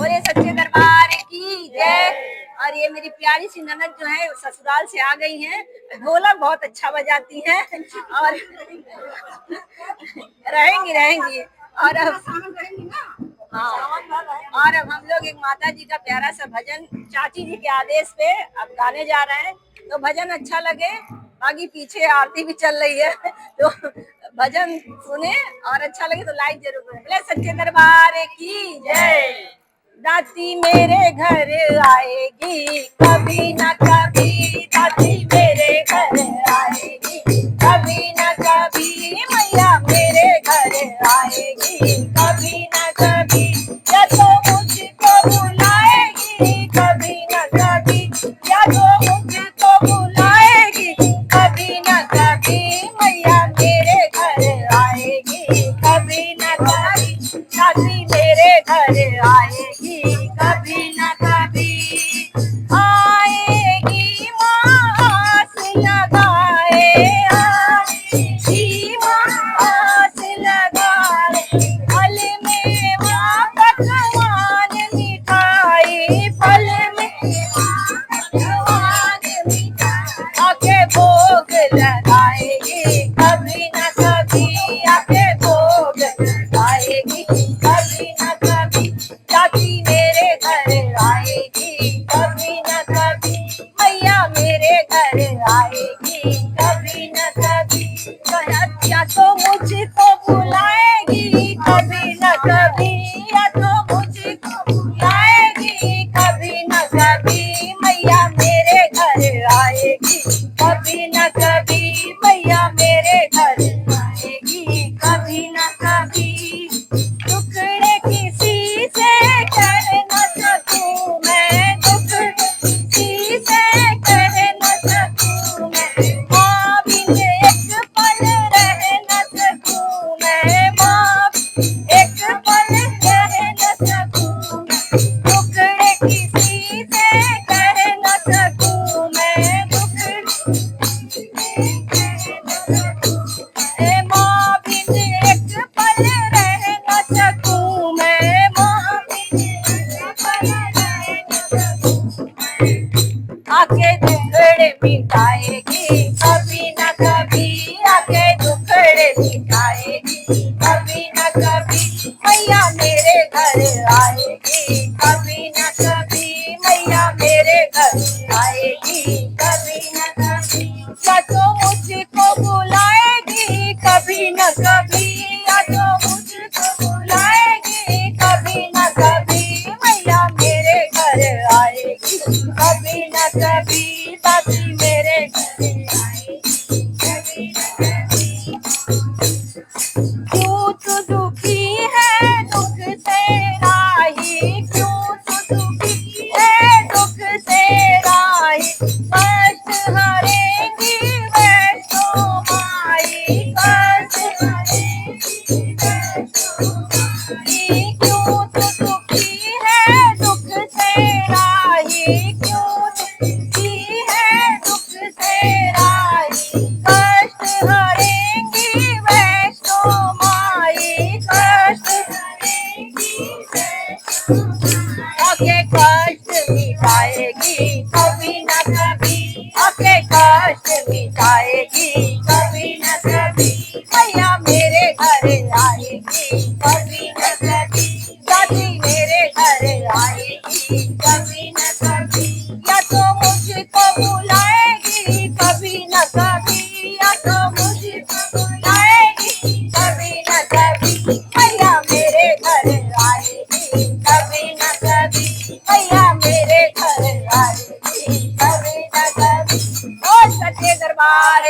बोले सच्चे दरबार की जय। और ये मेरी प्यारी सी ननद जो है ससुराल से आ गई हैं, ढोलक बहुत अच्छा बजाती हैं और रहेंगी रहेंगी। और अब हाँ, और अब हम लोग एक माता जी का प्यारा सा भजन चाची जी के आदेश पे अब गाने जा रहे हैं। तो भजन अच्छा लगे, बाकी पीछे आरती भी चल रही है तो भजन सुने और अच्छा लगे तो लाइक जरूर करें। बोले सच्चे दरबार की जय। दाती मेरे घर आएगी कभी न कभी, दाती मेरे घर आएगी कभी न कभी, मैया मेरे घर आएगी कभी न कभी। या तो मुझको बुलाएगी कभी न कभी, या तो मुझको बुलाएगी कभी न कभी, मैया मेरे घर आएगी कभी न कभी, दादी मेरे घर आएगी कभी न कभी। आएगी माँ आस लगाए, आएगी माँ आस लगाए, फल में माँ पकवान मिठाई, फल में पकवान मिठाई, आके भोग लगाएगी कभी न कभी, आके भोग लगाएगी कभी न कभी, चाची मेरे घर आएगी कभी न कभी, मैया मेरे घर आएगी कभी न कभी। या तो मुझको बुलाएगी कभी न कभी, या तो मुझको बुलाएगी कभी न कभी, मैया मेरे घर आएगी कभी न कभी, मैया मेरे घर आएगी कभी न कभी। टुकड़े किसी से कर न सकूं मैं, टुकड़े किसी से कर न सकूं मैं, माँ बिन एक पल रह न सकूं मैं, माँ एक पल रह न सकूं मैं, टुकड़े किसी से कर न सकूं मैं, टुकड़े माँ बिन एक पल रह न सकूं मैं, माँ बिन एक पल रह न सकूं मैं। आके दुखड़े मिटाएगी कभी न कभी, आके दुखड़े मिटाएगी कभी न कभी, मैया मेरे घर आएगी कभी न कभी, मैया मेरे घर आएगी कभी न कभी। या तो मुझको बुलाएगी कभी न कभी, या तो मुझको बुलाएगी कभी न कभी, मैया मेरे घर आएगी कभी न कभी, दादी मेरे घर आएगी कभी न कभी। क्यों तू दुखी है दुख से राही, क्यों तू दुखी है दुख से राही, कष्ट हरेंगी वैष्णो माई, कष्ट हरेंगी वैष्णो माई। क्यों तू दुखी है दुख से राही, क्यों दुखी है दुख से राही, कष्ट हरेंगी वैष्णो माई, कष्ट हरेंगी वैष्णो माई। आके कष्ट मिटाएगी कभी न कभी, आके कष्ट मिटाएगी कभी न कभी, मैया मेरे घर आएगी कभी न कभी, दादी मेरे घर आएगी कभी न कभी। या तो मुझको बुलाएगी कभी न कभी, या तो मुझको बुलाएगी कभी न कभी, मैया मेरे घर आएगी कभी न कभी, मैया मेरे घर आएगी कभी न कभी। और सच्चे दरबार